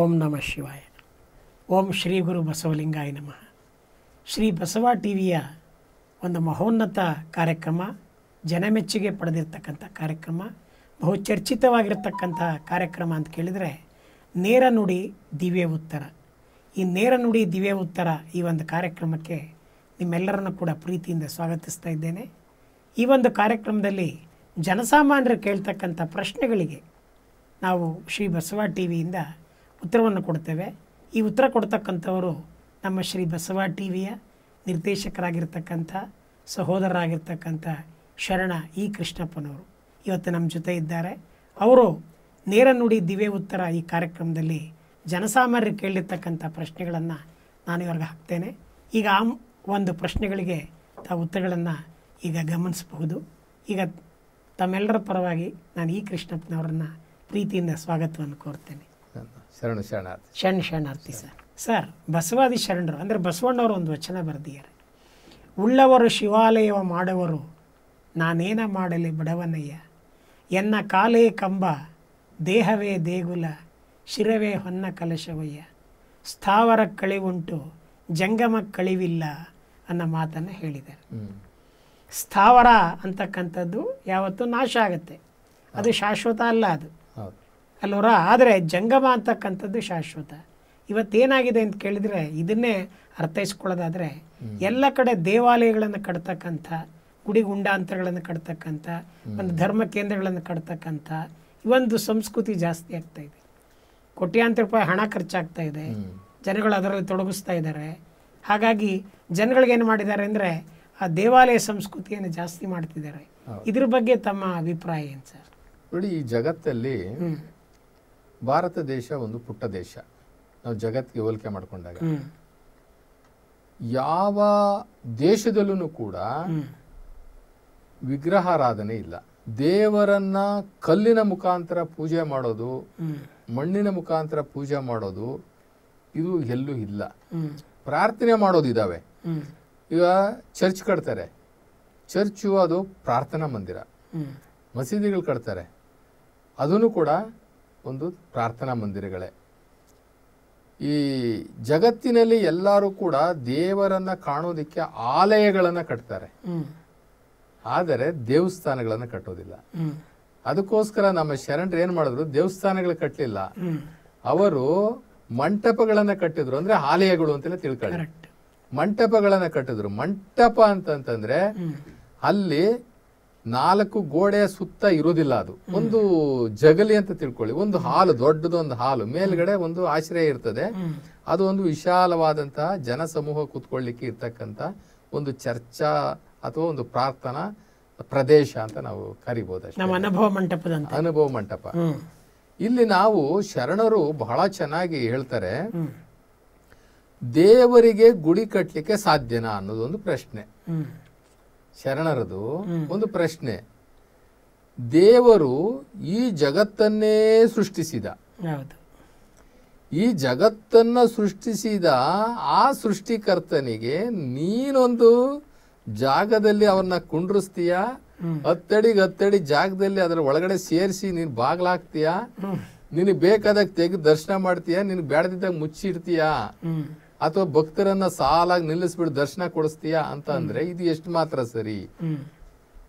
ಓಂ ನಮಃ ಶಿವಾಯ. ಓಂ ಶ್ರೀ ಗುರು ಬಸವಲಿಂಗಾಯ ನಮಃ. ಶ್ರೀ ಬಸವ ಟಿವಿಯ ಒಂದು ಮಹೋನ್ನತ ಕಾರ್ಯಕ್ರಮ, ಜನಮೆಚ್ಚುಗೆ ಪಡೆದಿರ್ತಕ್ಕಂಥ ಕಾರ್ಯಕ್ರಮ, ಬಹುಚರ್ಚಿತವಾಗಿರ್ತಕ್ಕಂಥ ಕಾರ್ಯಕ್ರಮ ಅಂತ ಕೇಳಿದರೆ ನೇರ ನುಡಿ ದಿವ್ಯ ಉತ್ತರ. ಈ ನೇರ ನುಡಿ ದಿವ್ಯ ಉತ್ತರ ಈ ಒಂದು ಕಾರ್ಯಕ್ರಮಕ್ಕೆ ನಿಮ್ಮೆಲ್ಲರನ್ನು ಕೂಡ ಪ್ರೀತಿಯಿಂದ ಸ್ವಾಗತಿಸ್ತಾ ಇದ್ದೇನೆ. ಈ ಒಂದು ಕಾರ್ಯಕ್ರಮದಲ್ಲಿ ಜನಸಾಮಾನ್ಯರು ಕೇಳ್ತಕ್ಕಂಥ ಪ್ರಶ್ನೆಗಳಿಗೆ ನಾವು ಶ್ರೀ ಬಸವ ಟಿ ವಿಯಿಂದ ಉತ್ತರವನ್ನು ಕೊಡ್ತೇವೆ. ಈ ಉತ್ತರ ಕೊಡ್ತಕ್ಕಂಥವರು ನಮ್ಮ ಶ್ರೀ ಬಸವ ಟಿ ವಿಯ ನಿರ್ದೇಶಕರಾಗಿರ್ತಕ್ಕಂಥ ಸಹೋದರರಾಗಿರ್ತಕ್ಕಂಥ ಶರಣ ಇ ಕೃಷ್ಣಪ್ಪನವರು ಇವತ್ತು ನಮ್ಮ ಜೊತೆ ಇದ್ದಾರೆ. ಅವರು ನೇರ ನುಡಿ ದಿವ್ಯ ಉತ್ತರ ಈ ಕಾರ್ಯಕ್ರಮದಲ್ಲಿ ಜನಸಾಮಾನ್ಯರು ಕೇಳಿರ್ತಕ್ಕಂಥ ಪ್ರಶ್ನೆಗಳನ್ನು ನಾನು ಇವ್ರಿಗೆ ಹಾಕ್ತೇನೆ. ಈಗ ಆ ಒಂದು ಪ್ರಶ್ನೆಗಳಿಗೆ ತಾವು ಉತ್ತರಗಳನ್ನು ಈಗ ಗಮನಿಸಬಹುದು. ಈಗ ತಮ್ಮೆಲ್ಲರ ಪರವಾಗಿ ನಾನು ಇ ಕೃಷ್ಣಪ್ಪನವರನ್ನು ಪ್ರೀತಿಯಿಂದ ಸ್ವಾಗತವನ್ನು ಕೋರ್ತೇನೆ. ಶರಣಾರ್ಥಿ ಸರ್. ಬಸವಾದಿ ಶರಣರು ಅಂದರೆ ಬಸವಣ್ಣವರು ಒಂದು ವಚನ ಬರೆದಿದ್ದಾರೆ. ಉಳ್ಳವರು ಶಿವಾಲಯವ ಮಾಡುವರು, ನಾನೇನ ಮಾಡಲಿ ಬಡವನಯ್ಯ, ಎನ್ನ ಕಾಲೇ ಕಂಬ, ದೇಹವೇ ದೇಗುಲ, ಶಿರವೇ ಹೊನ್ನ ಕಲಶವಯ್ಯ, ಸ್ಥಾವರ ಕಳಿವುಂಟು, ಜಂಗಮ ಕಳಿವಿಲ್ಲ ಅನ್ನೋ ಮಾತನ್ನು ಹೇಳಿದ್ದಾರೆ. ಸ್ಥಾವರ ಅಂತಕ್ಕಂಥದ್ದು ಯಾವತ್ತೂ ನಾಶ ಆಗುತ್ತೆ, ಅದು ಶಾಶ್ವತ ಅಲ್ಲ, ಅದು ಅಲ್ವರ. ಆದರೆ ಜಂಗಮ ಅಂತಕ್ಕಂಥದ್ದು ಶಾಶ್ವತ. ಇವತ್ತೇನಾಗಿದೆ ಅಂತ ಕೇಳಿದರೆ ಇದನ್ನೇ ಅರ್ಥೈಸ್ಕೊಳ್ಳೋದಾದರೆ ಎಲ್ಲ ಕಡೆ ದೇವಾಲಯಗಳನ್ನು ಕಟ್ತಕ್ಕಂಥ, ಗುಡಿ ಗುಂಡಾಂತರಗಳನ್ನು ಕಟ್ತಕ್ಕಂಥ, ಒಂದು ಧರ್ಮ ಕೇಂದ್ರಗಳನ್ನು ಕಟ್ತಕ್ಕಂಥ ಈ ಒಂದು ಸಂಸ್ಕೃತಿ ಜಾಸ್ತಿ ಆಗ್ತಾ ಇದೆ. ಕೋಟ್ಯಾಂತರ ರೂಪಾಯಿ ಹಣ ಖರ್ಚಾಗ್ತಾ ಇದೆ, ಜನಗಳು ಅದರಲ್ಲಿ ತೊಡಗಿಸ್ತಾ ಇದ್ದಾರೆ. ಹಾಗಾಗಿ ಜನಗಳಿಗೇನು ಮಾಡಿದ್ದಾರೆ ಅಂದರೆ ಆ ದೇವಾಲಯ ಸಂಸ್ಕೃತಿಯನ್ನು ಜಾಸ್ತಿ ಮಾಡ್ತಿದ್ದಾರೆ. ಇದ್ರ ಬಗ್ಗೆ ತಮ್ಮ ಅಭಿಪ್ರಾಯ ಏನು ಸರ್? ನೋಡಿ, ಈ ಜಗತ್ತಲ್ಲಿ ಭಾರತ ದೇಶ ಒಂದು ಪುಟ್ಟ ದೇಶ. ನಾವು ಜಗತ್ತಿಗೆ ಹೋಲಿಕೆ ಮಾಡಿಕೊಂಡಾಗ ಯಾವ ದೇಶದಲ್ಲೂ ಕೂಡ ವಿಗ್ರಹಾರಾಧನೆ ಇಲ್ಲ. ದೇವರನ್ನ ಕಲ್ಲಿನ ಮುಖಾಂತರ ಪೂಜೆ ಮಾಡೋದು, ಮಣ್ಣಿನ ಮುಖಾಂತರ ಪೂಜೆ ಮಾಡೋದು ಇದು ಎಲ್ಲೂ ಇಲ್ಲ. ಪ್ರಾರ್ಥನೆ ಮಾಡೋದು ಇದಾವೆ. ಈಗ ಚರ್ಚ್ ಕಟ್ತಾರೆ, ಚರ್ಚು ಅದು ಪ್ರಾರ್ಥನಾ ಮಂದಿರ. ಮಸೀದಿಗಳು ಕಟ್ತಾರೆ, ಅದನ್ನು ಕೂಡ ಒಂದು ಪ್ರಾರ್ಥನಾ ಮಂದಿರಗಳೇ. ಈ ಜಗತ್ತಿನಲ್ಲಿ ಎಲ್ಲರೂ ಕೂಡ ದೇವರನ್ನ ಕಾಣೋದಿಕ್ಕೆ ಆಲಯಗಳನ್ನ ಕಟ್ತಾರೆ, ಆದರೆ ದೇವಸ್ಥಾನಗಳನ್ನ ಕಟ್ಟೋದಿಲ್ಲ. ಅದಕ್ಕೋಸ್ಕರ ನಮ್ಮ ಶರಣರು ಏನ್ ಮಾಡಿದ್ರು, ದೇವಸ್ಥಾನಗಳು ಕಟ್ಟಲಿಲ್ಲ, ಅವರು ಮಂಟಪಗಳನ್ನ ಕಟ್ಟಿದ್ರು. ಅಂದ್ರೆ ಆಲಯಗಳು ಅಂತೆಲ್ಲ ತಿಳ್ಕೊಳ್ಳಿ. ಮಂಟಪಗಳನ್ನ ಕಟ್ಟಿದ್ರು. ಮಂಟಪ ಅಂತಂದ್ರೆ ಅಲ್ಲಿ 4 ಗೋಡೆಯ ಸುತ್ತ ಇರೋದಿಲ್ಲ, ಅದು ಒಂದು ಜಗಲಿ ಅಂತ ತಿಳ್ಕೊಳ್ಳಿ. ಒಂದು ಹಾಲು, ದೊಡ್ಡದೊಂದು ಹಾಲು, ಮೇಲ್ಗಡೆ ಒಂದು ಆಶ್ರಯ ಇರ್ತದೆ. ಅದು ಒಂದು ವಿಶಾಲವಾದಂತಹ ಜನಸಮೂಹ ಕೂತ್ಕೊಳ್ಳಿಕ್ಕೆ ಇರ್ತಕ್ಕಂಥ ಒಂದು ಚರ್ಚಾ ಅಥವಾ ಒಂದು ಪ್ರಾರ್ಥನಾ ಪ್ರದೇಶ ಅಂತ ನಾವು ಕರಿಬಹುದು. ಅನುಭವ ಮಂಟಪ. ಇಲ್ಲಿ ನಾವು ಶರಣರು ಬಹಳ ಚೆನ್ನಾಗಿ ಹೇಳ್ತಾರೆ, ದೇವರಿಗೆ ಗುಡಿ ಕಟ್ಟಲಿಕ್ಕೆ ಸಾಧ್ಯನಾ ಅನ್ನೋದೊಂದು ಪ್ರಶ್ನೆ. ಶರಣರದು ಒಂದು ಪ್ರಶ್ನೆ. ದೇವರು ಈ ಜಗತ್ತನ್ನೇ ಸೃಷ್ಟಿಸಿದ, ಈ ಜಗತ್ತನ್ನ ಸೃಷ್ಟಿಸಿದ ಆ ಸೃಷ್ಟಿಕರ್ತನಿಗೆ ನೀನೊಂದು ಜಾಗದಲ್ಲಿ ಅವನ್ನ ಕುಂಡ್ರಿಸ್ತೀಯ, 10 ಜಾಗದಲ್ಲಿ ಅದರ ಒಳಗಡೆ ಸೇರಿಸಿ ನೀನ್ ಬಾಗ್ಲಾಕ್ತೀಯ, ನಿನಗೆ ಬೇಕಾದಾಗ ತೆಗೆದು ದರ್ಶನ ಮಾಡ್ತೀಯ, ನಿನಗೆ ಬೇಡದಿದ್ದಾಗ ಮುಚ್ಚಿಡ್ತೀಯ, ಅಥವಾ ಭಕ್ತರನ್ನ ಸಾಲಾಗಿ ನಿಲ್ಲಿಸ್ಬಿಟ್ಟು ದರ್ಶನ ಕೊಡಿಸ್ತೀಯ ಅಂತ ಅಂದ್ರೆ ಇದು ಎಷ್ಟು ಮಾತ್ರ ಸರಿ?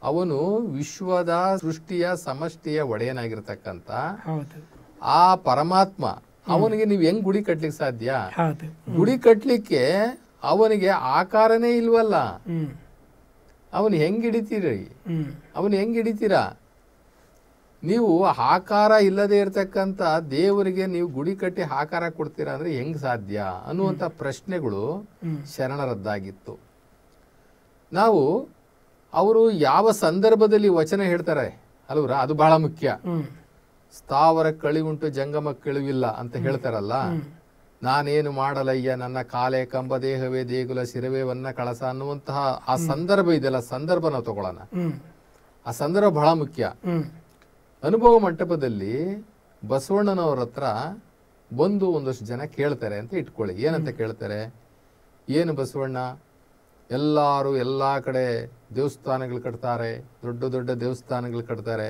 ಅವನು ವಿಶ್ವದ ಸೃಷ್ಟಿಯ ಸಮಷ್ಟಿಯ ಒಡೆಯನಾಗಿರ್ತಕ್ಕಂಥ ಆ ಪರಮಾತ್ಮ, ಅವನಿಗೆ ನೀವು ಹೆಂಗ್ ಗುಡಿ ಕಟ್ಲಿಕ್ಕೆ ಸಾಧ್ಯ? ಗುಡಿ ಕಟ್ಲಿಕ್ಕೆ ಅವನಿಗೆ ಆಕಾರನೇ ಇಲ್ವಲ್ಲ. ಅವನು ಹೆಂಗ್ ಹಿಡಿತೀರಿ? ಅವನು ಹೆಂಗ್ ಹಿಡಿತೀರಾ? ನೀವು ಆಕಾರ ಇಲ್ಲದೆ ಇರತಕ್ಕಂಥ ದೇವರಿಗೆ ನೀವು ಗುಡಿ ಕಟ್ಟಿ ಆಕಾರ ಕೊಡ್ತೀರಾ ಅಂದ್ರೆ ಹೆಂಗ್ ಸಾಧ್ಯ ಅನ್ನುವಂಥ ಪ್ರಶ್ನೆಗಳು ಶರಣರದ್ದಾಗಿತ್ತು. ನಾವು ಅವರು ಯಾವ ಸಂದರ್ಭದಲ್ಲಿ ವಚನ ಹೇಳ್ತಾರೆ ಅಲ್ವರ, ಅದು ಬಹಳ ಮುಖ್ಯ. ಸ್ಥಾವರ ಕಳಿವುಂಟು, ಜಂಗಮ ಕಳಿವಿಲ್ಲ ಅಂತ ಹೇಳ್ತಾರಲ್ಲ. ನಾನೇನು ಮಾಡಲಯ್ಯ, ನನ್ನ ಕಾಲೇ ಕಂಬ, ದೇಹವೇ ದೇಗುಲ, ಶಿರವೇ ವನ್ನ ಕಳಸ ಅನ್ನುವಂತಹ ಆ ಸಂದರ್ಭ ಇದೆಲ್ಲ, ಸಂದರ್ಭ ನಾವು ತಗೊಳ್ಳೋಣ. ಆ ಸಂದರ್ಭ ಬಹಳ ಮುಖ್ಯ. ಅನುಭವ ಮಂಟಪದಲ್ಲಿ ಬಸವಣ್ಣನವ್ರ ಹತ್ರ ಬಂದು ಒಂದಷ್ಟು ಜನ ಕೇಳ್ತಾರೆ ಅಂತ ಇಟ್ಕೊಳ್ಳಿ. ಏನಂತ ಕೇಳ್ತಾರೆ? ಏನು ಬಸವಣ್ಣ, ಎಲ್ಲಾ ಕಡೆ ದೇವಸ್ಥಾನಗಳು ಕಟ್ತಾರೆ, ದೊಡ್ಡ ದೊಡ್ಡ ದೇವಸ್ಥಾನಗಳು ಕಟ್ತಾರೆ,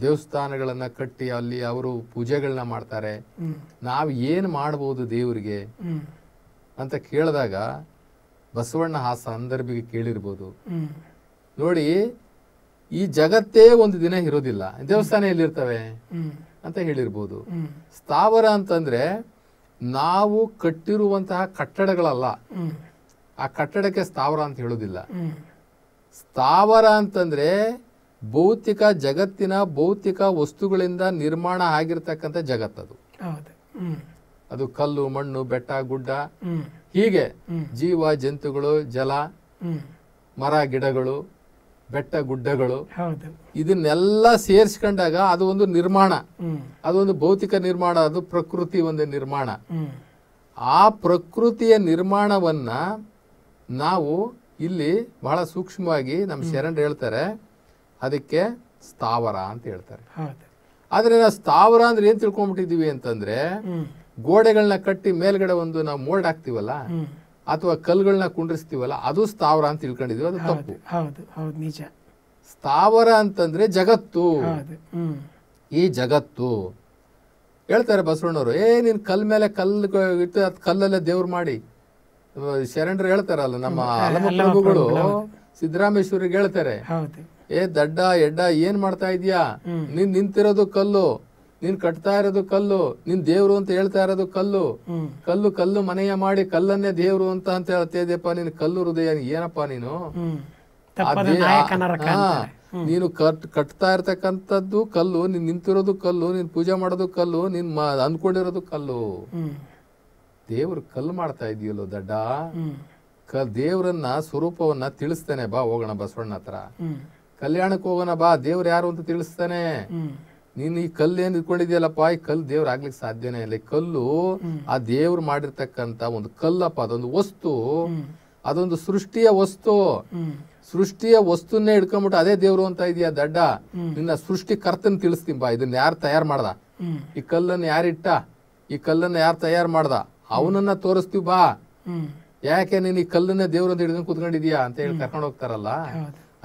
ದೇವಸ್ಥಾನಗಳನ್ನ ಕಟ್ಟಿ ಅಲ್ಲಿ ಅವರು ಪೂಜೆಗಳನ್ನ ಮಾಡ್ತಾರೆ. ನಾವು ಏನು ಮಾಡ್ಬೋದು ದೇವರಿಗೆ ಅಂತ ಕೇಳಿದಾಗ ಬಸವಣ್ಣ ಆ ಸಂದರ್ಭಿಗೆ ಕೇಳಿರ್ಬೋದು, ನೋಡಿ ಈ ಜಗತ್ತೇ ಒಂದು ದಿನ ಇರೋದಿಲ್ಲ, ದೇವಸ್ಥಾನ ಎಲ್ಲಿರ್ತವೆ ಅಂತ ಹೇಳಿರ್ಬೋದು. ಸ್ಥಾವರ ಅಂತಂದ್ರೆ ನಾವು ಕಟ್ಟಿರುವಂತಹ ಕಟ್ಟಡಗಳಲ್ಲ, ಆ ಕಟ್ಟಡಕ್ಕೆ ಸ್ಥಾವರ ಅಂತ ಹೇಳೋದಿಲ್ಲ. ಸ್ಥಾವರ ಅಂತಂದ್ರೆ ಭೌತಿಕ ಜಗತ್ತಿನ ಭೌತಿಕ ವಸ್ತುಗಳಿಂದ ನಿರ್ಮಾಣ ಆಗಿರ್ತಕ್ಕಂಥ ಜಗತ್ತದು. ಅದು ಕಲ್ಲು, ಮಣ್ಣು, ಬೆಟ್ಟ, ಗುಡ್ಡ, ಹೀಗೆ ಜೀವ ಜಂತುಗಳು, ಜಲ, ಮರ, ಗಿಡಗಳು, ಬೆಟ್ಟ, ಗುಡ್ಡಗಳು, ಇದನ್ನೆಲ್ಲ ಸೇರಿಸ್ಕೊಂಡಾಗ ಅದು ಒಂದು ನಿರ್ಮಾಣ, ಅದೊಂದು ಭೌತಿಕ ನಿರ್ಮಾಣ, ಅದು ಪ್ರಕೃತಿ ಒಂದು ನಿರ್ಮಾಣ. ಆ ಪ್ರಕೃತಿಯ ನಿರ್ಮಾಣವನ್ನ ನಾವು ಇಲ್ಲಿ ಬಹಳ ಸೂಕ್ಷ್ಮವಾಗಿ ನಮ್ಮ ಶರಣರು ಹೇಳ್ತಾರೆ, ಅದಕ್ಕೆ ಸ್ಥಾವರ ಅಂತ ಹೇಳ್ತಾರೆ. ಆದ್ರೆ ನಾವು ಸ್ಥಾವರ ಅಂದ್ರೆ ಏನ್ ತಿಳ್ಕೊಂಡ್ಬಿಟ್ಟಿದೀವಿ ಅಂತಂದ್ರೆ, ಗೋಡೆಗಳನ್ನ ಕಟ್ಟಿ ಮೇಲ್ಗಡೆ ಒಂದು ನಾವು ಮೋಲ್ಡ್ ಹಾಕ್ತಿವಲ್ಲ, ಅಥವಾ ಕಲ್ಗಳನ್ನ ಕುಂಡ್ರಿಸ್ತೀವಲ್ಲ, ಅದು ಸ್ಥಾವರ ಅಂತ ತಿಳ್ಕೊಂಡಿದೀವಿ. ಅದು ತಪ್ಪು. ನಿಜ. ಸ್ಥಾವರ ಅಂತಂದ್ರೆ ಜಗತ್ತು. ಈ ಜಗತ್ತು ಹೇಳ್ತಾರೆ ಬಸವಣ್ಣವರು, ನೀನ್ ಕಲ್ ಮೇಲೆ ಕಲ್ಲು ಇಟ್ಟು ಅದ್ ಕಲ್ಲಲ್ಲೇ ದೇವ್ರು ಮಾಡಿ. ಶರಣರು ಹೇಳ್ತಾರಲ್ಲ, ನಮ್ಮ ಅಲಮಪ್ರಭುಗಳು ಸಿದ್ದರಾಮೇಶ್ವರಿಗೆ ಹೇಳ್ತಾರೆ, ದಡ್ಡ ಎಡ್ಡ ಏನ್ ಮಾಡ್ತಾ ಇದೀಯಾ, ನೀನ್ ನಿಂತಿರೋದು ಕಲ್ಲು, ನೀನ್ ಕಟ್ತಾ ಇರೋದು ಕಲ್ಲು, ನೀನ್ ದೇವ್ರು ಅಂತ ಹೇಳ್ತಾ ಇರೋದು ಕಲ್ಲು, ಕಲ್ಲು ಕಲ್ಲು ಮನೆಯ ಮಾಡಿ ಕಲ್ಲನ್ನೇ ದೇವ್ರು ಅಂತ ಹೇಳ್ತಿದ್ಯಪ್ಪ, ನೀನ್ ಕಲ್ಲು ಹೃದಯ ಏನಪ್ಪಾ ನೀನು, ನೀನು ಕಟ್ತಾ ಇರ್ತಕ್ಕಂಥದ್ದು ಕಲ್ಲು, ನೀನ್ ನಿಂತಿರೋದು ಕಲ್ಲು, ನೀನ್ ಪೂಜೆ ಮಾಡೋದು ಕಲ್ಲು, ನೀನ್ ಅಂದ್ಕೊಂಡಿರೋದು ಕಲ್ಲು. ದೇವ್ರು ಕಲ್ಲು ಮಾಡ್ತಾ ಇದೆಯಲ್ಲೋ ದಡ್ಡ, ದೇವ್ರನ್ನ ಸ್ವರೂಪವನ್ನ ತಿಳಿಸ್ತಾನೆ, ಬಾ ಹೋಗೋಣ ಬಸವಣ್ಣ ಹತ್ರ, ಕಲ್ಯಾಣಕ್ಕೆ ಹೋಗೋಣ ಬಾ, ದೇವ್ರು ಯಾರು ಅಂತ ತಿಳಿಸ್ತಾನೆ. ನೀನ್ ಈ ಕಲ್ಲು ಏನ್ ಇಟ್ಕೊಂಡಿದ್ಯಲ್ಲಪ್ಪ, ಈ ಕಲ್ಲು ದೇವ್ರ ಆಗ್ಲಿಕ್ಕೆ ಸಾಧ್ಯನೇ ಇಲ್ಲ. ಈ ಕಲ್ಲು ಆ ದೇವ್ರು ಮಾಡಿರ್ತಕ್ಕಂತ ಒಂದು ಕಲ್ಲಪ್ಪ, ಅದೊಂದು ವಸ್ತು, ಅದೊಂದು ಸೃಷ್ಟಿಯ ವಸ್ತು. ಸೃಷ್ಟಿಯ ವಸ್ತುನ್ನೇ ಹಿಡ್ಕೊಂಡ್ಬಿಟ್ಟು ಅದೇ ದೇವ್ರು ಅಂತ ಇದೆಯಾ ದಡ್ಡ, ನಿನ್ನ ಸೃಷ್ಟಿ ಕರ್ತನ್ ತಿಳಿಸ್ತೀನಿ ಬಾ. ಇದನ್ನ ಯಾರು ತಯಾರು ಮಾಡ್ದ, ಈ ಕಲ್ಲನ್ನು ಯಾರಿಟ್ಟ, ಈ ಕಲ್ಲನ್ನ ಯಾರು ತಯಾರು ಮಾಡ್ದ, ಅವನನ್ನ ತೋರಿಸ್ತೀವಿ ಬಾ. ಯಾಕೆ ನೀನ್ ಈ ಕಲ್ಲನ್ನ ದೇವ್ರ ಅಂತ ಹಿಡ್ಕೊಂಡು ಕುತ್ಕೊಂಡಿದ್ಯಾ ಅಂತ ಹೇಳಿ ಕರ್ಕೊಂಡು ಹೋಗ್ತಾರಲ್ಲ,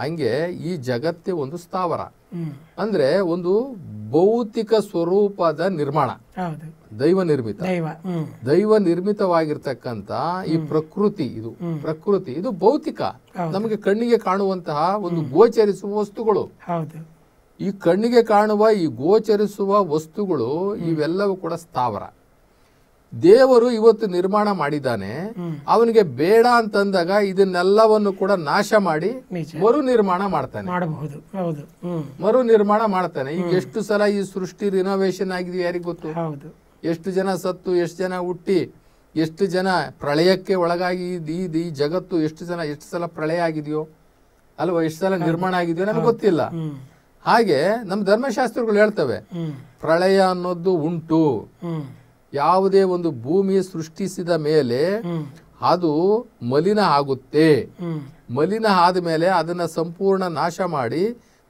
ಹಂಗೆ ಈ ಜಗತ್ತೇ ಒಂದು ಸ್ಥಾವರ. ಅಂದ್ರೆ ಒಂದು ಭೌತಿಕ ಸ್ವರೂಪದ ನಿರ್ಮಾಣ, ದೈವ ನಿರ್ಮಿತ, ದೈವ ನಿರ್ಮಿತವಾಗಿರ್ತಕ್ಕಂತ ಈ ಪ್ರಕೃತಿ, ಇದು ಭೌತಿಕ, ನಮಗೆ ಕಣ್ಣಿಗೆ ಕಾಣುವಂತಹ ಒಂದು ಗೋಚರಿಸುವ ವಸ್ತುಗಳು. ಈ ಕಣ್ಣಿಗೆ ಕಾಣುವ ಈ ಗೋಚರಿಸುವ ವಸ್ತುಗಳು ಇವೆಲ್ಲವೂ ಕೂಡ ಸ್ಥಾವರ. ದೇವರು ಇವತ್ತು ನಿರ್ಮಾಣ ಮಾಡಿದ್ದಾನೆ, ಅವನಿಗೆ ಬೇಡ ಅಂತಂದಾಗ ಇದನ್ನೆಲ್ಲವನ್ನು ಕೂಡ ನಾಶ ಮಾಡಿ ಮರು ನಿರ್ಮಾಣ ಮಾಡ್ತಾನೆ, ಮರು ನಿರ್ಮಾಣ ಮಾಡ್ತಾನೆ. ಈಗ ಎಷ್ಟು ಸಲ ಈ ಸೃಷ್ಟಿ ರಿನೋವೇಷನ್ ಆಗಿದೆಯೋ ಯಾರಿಗ್ ಗೊತ್ತು? ಎಷ್ಟು ಜನ ಸತ್ತು, ಎಷ್ಟು ಜನ ಹುಟ್ಟಿ, ಎಷ್ಟು ಜನ ಪ್ರಳಯಕ್ಕೆ ಒಳಗಾಗಿ ಈ ಜಗತ್ತು ಎಷ್ಟು ಸಲ ಪ್ರಳಯ ಆಗಿದೆಯೋ ಅಲ್ವಾ, ಎಷ್ಟು ಸಲ ನಿರ್ಮಾಣ ಆಗಿದೆಯೋ ನಮ್ಗೆ ಗೊತ್ತಿಲ್ಲ. ಹಾಗೆ ನಮ್ಮ ಧರ್ಮಶಾಸ್ತ್ರಗಳು ಹೇಳ್ತವೆ, ಪ್ರಳಯ ಅನ್ನೋದು ಉಂಟು. ಯಾವುದೇ ಒಂದು ಭೂಮಿ ಸೃಷ್ಟಿಸಿದ ಮೇಲೆ ಅದು ಮಲಿನ ಆಗುತ್ತೆ, ಮಲಿನ ಆದ ಮೇಲೆ ಅದನ್ನ ಸಂಪೂರ್ಣ ನಾಶ ಮಾಡಿ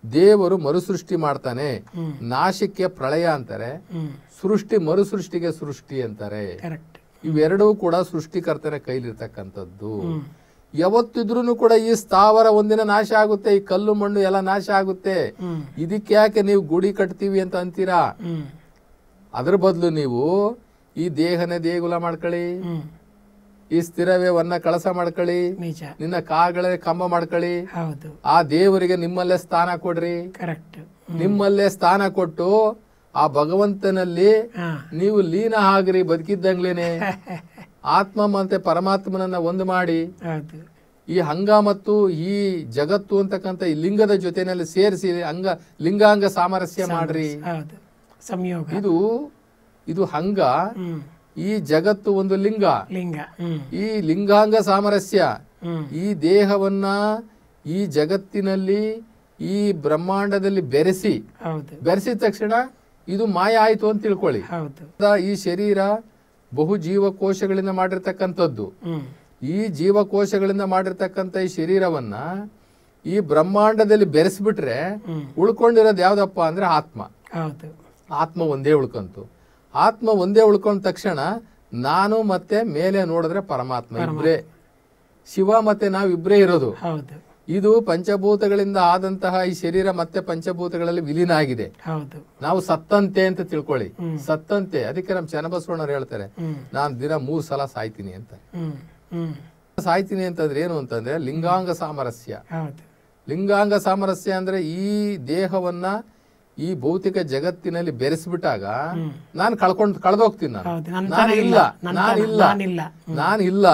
ದೇವರು ಮರುಸೃಷ್ಟಿ ಮಾಡ್ತಾನೆ. ನಾಶಕ್ಕೆ ಪ್ರಳಯ ಅಂತಾರೆ, ಸೃಷ್ಟಿ ಮರುಸೃಷ್ಟಿಗೆ ಸೃಷ್ಟಿ ಅಂತಾರೆ. ಇವೆರಡೂ ಕೂಡ ಸೃಷ್ಟಿಕರ್ತನ ಕೈಲಿರ್ತಕ್ಕಂಥದ್ದು. ಯಾವತ್ತಿದ್ರೂ ಕೂಡ ಈ ಸ್ಥಾವರ ಒಂದಿನ ನಾಶ ಆಗುತ್ತೆ, ಈ ಕಲ್ಲು ಮಣ್ಣು ಎಲ್ಲ ನಾಶ ಆಗುತ್ತೆ. ಇದಕ್ಕೆ ಯಾಕೆ ನೀವು ಗುಡಿ ಕಟ್ತೀವಿ ಅಂತ ಅಂತೀರಾ? ಅದ್ರ ಬದಲು ನೀವು ಈ ದೇಹನೇ ದೇಗುಲ ಮಾಡ್ಕೊಳ್ಳಿ, ಈ ಸ್ಥಿರವೇ ವನ್ನ ಕಳಸ ಮಾಡ್ಕೊಳ್ಳಿ, ನಿನ್ನ ಕಾಗಳೇ ಕಂಬ ಮಾಡ್ಕೊಳ್ಳಿ, ಆ ದೇವರಿಗೆ ನಿಮ್ಮಲ್ಲೇ ಸ್ಥಾನ ಕೊಡ್ರಿ. ನಿಮ್ಮಲ್ಲೇ ಸ್ಥಾನ ಕೊಟ್ಟು ಆ ಭಗವಂತನಲ್ಲಿ ನೀವು ಲೀನ ಆಗ್ರಿ, ಬದುಕಿದ್ದಂಗ್ಲೇನೆ. ಆತ್ಮ ಮತ್ತೆ ಪರಮಾತ್ಮನನ್ನ ಒಂದು ಮಾಡಿ ಈ ಹಂಗ ಮತ್ತು ಈ ಜಗತ್ತು ಅಂತಕ್ಕಂಥ ಈ ಲಿಂಗದ ಜೊತೆನಲ್ಲಿ ಸೇರಿಸಿ ಲಿಂಗಾಂಗ ಸಾಮರಸ್ಯ ಮಾಡ್ರಿ. ಇದು ಹಂಗ, ಈ ಜಗತ್ತು ಒಂದು ಲಿಂಗ, ಈ ಲಿಂಗಾಂಗ ಸಾಮರಸ್ಯ. ಈ ದೇಹವನ್ನ ಈ ಜಗತ್ತಿನಲ್ಲಿ ಈ ಬ್ರಹ್ಮಾಂಡದಲ್ಲಿ ಬೆರೆಸಿದ ತಕ್ಷಣ ಇದು ಮಾಯ ಆಯ್ತು ಅಂತ ತಿಳ್ಕೊಳ್ಳಿ. ಈ ಶರೀರ ಬಹು ಜೀವಕೋಶಗಳಿಂದ ಮಾಡಿರ್ತಕ್ಕಂಥದ್ದು. ಈ ಜೀವಕೋಶಗಳಿಂದ ಮಾಡಿರ್ತಕ್ಕಂಥ ಈ ಶರೀರವನ್ನ ಈ ಬ್ರಹ್ಮಾಂಡದಲ್ಲಿ ಬೆರೆಸ್ಬಿಟ್ರೆ ಉಳ್ಕೊಂಡಿರೋದು ಯಾವ್ದಪ್ಪ ಅಂದ್ರೆ ಆತ್ಮ. ಆತ್ಮ ಒಂದೇ ಉಳ್ಕೊಂತು. ಆತ್ಮ ಒಂದೇ ಉಳ್ಕೊಂಡ ತಕ್ಷಣ ನಾನು ಮತ್ತೆ ಮೇಲೆ ನೋಡಿದ್ರೆ ಪರಮಾತ್ಮ, ಇಬ್ರೇ ಶಿವ ಮತ್ತೆ ನಾವ್ ಇಬ್ರೇ ಇರೋದು. ಇದು ಪಂಚಭೂತಗಳಿಂದ ಆದಂತಹ ಈ ಶರೀರ ಮತ್ತೆ ಪಂಚಭೂತಗಳಲ್ಲಿ ವಿಲೀನ ಆಗಿದೆ. ಹೌದು. ನಾವು ಸತ್ತಂತೆ ಅಂತ ತಿಳ್ಕೊಳ್ಳಿ, ಸತ್ತಂತೆ. ಅದಕ್ಕೆ ನಮ್ಮ ಚನ್ನಬಸವಣ್ಣವ್ರು ಹೇಳ್ತಾರೆ, ನಾನ್ ದಿನ 3 ಸಲ ಸಾಯ್ತೀನಿ ಅಂತ. ಸಾಯ್ತೀನಿ ಅಂತಂದ್ರೆ ಏನು ಅಂತಂದ್ರೆ ಲಿಂಗಾಂಗ ಸಾಮರಸ್ಯ. ಲಿಂಗಾಂಗ ಸಾಮರಸ್ಯ ಅಂದ್ರೆ ಈ ದೇಹವನ್ನ ಈ ಭೌತಿಕ ಜಗತ್ತಿನಲ್ಲಿ ಬೆರೆಸ್ಬಿಟ್ಟಾಗ ನಾನು ಕಳೆದೋಗ್ತೀನಿ. ನಾನಿಲ್ಲ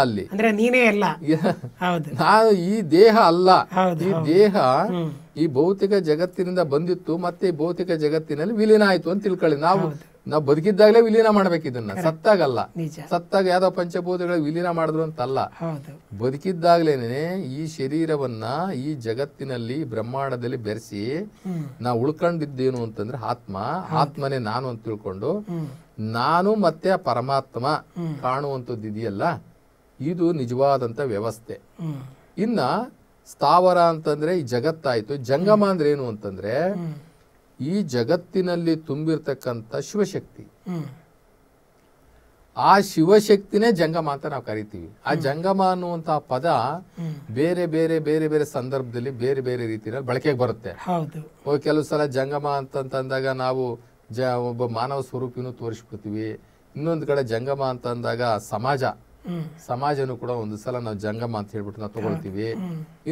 ಅಲ್ಲಿ, ನಾನು ಈ ದೇಹ ಅಲ್ಲ. ಈ ದೇಹ ಈ ಭೌತಿಕ ಜಗತ್ತಿನಿಂದ ಬಂದಿತ್ತು, ಮತ್ತೆ ಈ ಭೌತಿಕ ಜಗತ್ತಿನಲ್ಲಿ ವಿಲೀನ ಆಯ್ತು ಅಂತ ತಿಳ್ಕೊಳ್ಳಿ. ನಾವು ಬದುಕಿದ್ದಾಗಲೇ ವಿಲೀನ ಮಾಡ್ಬೇಕು ಇದನ್ನ, ಸತ್ತಾಗಲ್ಲ. ಸತ್ತಾಗ ಯಾವ್ದೋ ಪಂಚಭೂತಗಳು ವಿಲೀನ ಮಾಡಿದ್ರು ಅಂತಲ್ಲ, ಬದುಕಿದ್ದಾಗ್ಲೇನೆ ಈ ಶರೀರವನ್ನ ಈ ಜಗತ್ತಿನಲ್ಲಿ ಬ್ರಹ್ಮಾಂಡದಲ್ಲಿ ಬೆರೆಸಿ ನಾವು ಉಳ್ಕೊಂಡಿದ್ದೇನು ಅಂತಂದ್ರೆ ಆತ್ಮನೇ ನಾನು ಅಂತ ತಿಳ್ಕೊಂಡು ನಾನು ಮತ್ತೆ ಆ ಪರಮಾತ್ಮ ಕಾಣುವಂಥದ್ದು ಇದೆಯಲ್ಲ, ಇದು ನಿಜವಾದಂತ ವ್ಯವಸ್ಥೆ. ಇನ್ನ ಸ್ಥಾವರ ಅಂತಂದ್ರೆ ಈ ಜಗತ್ತಾಯ್ತು. ಜಂಗಮ ಅಂದ್ರೆ ಏನು ಅಂತಂದ್ರೆ ಈ ಜಗತ್ತಿನಲ್ಲಿ ತುಂಬಿರ್ತಕ್ಕಂಥ ಶಿವಶಕ್ತಿ, ಆ ಶಿವಶಕ್ತಿನೇ ಜಂಗಮ ಅಂತ ನಾವು ಕರಿತೀವಿ. ಆ ಜಂಗಮ ಅನ್ನುವಂತಹ ಪದ ಬೇರೆ ಬೇರೆ ಬೇರೆ ಬೇರೆ ಸಂದರ್ಭದಲ್ಲಿ ಬೇರೆ ಬೇರೆ ರೀತಿಯಲ್ಲಿ ಬಳಕೆಗೆ ಬರುತ್ತೆ. ಕೆಲವು ಸಲ ಜಂಗಮ ಅಂತಂದಾಗ ನಾವು ಒಬ್ಬ ಮಾನವ ಸ್ವರೂಪಿನೂ ತೋರಿಸ್ಬಿಡ್ತೀವಿ. ಇನ್ನೊಂದು ಕಡೆ ಜಂಗಮ ಅಂತ ಅಂದಾಗ ಸಮಾಜನೂ ಕೂಡ ಒಂದು ಸಲ ನಾವು ಜಂಗಮ ಅಂತ ಹೇಳ್ಬಿಟ್ಟು ನಾವು ತಗೊಳ್ತೀವಿ.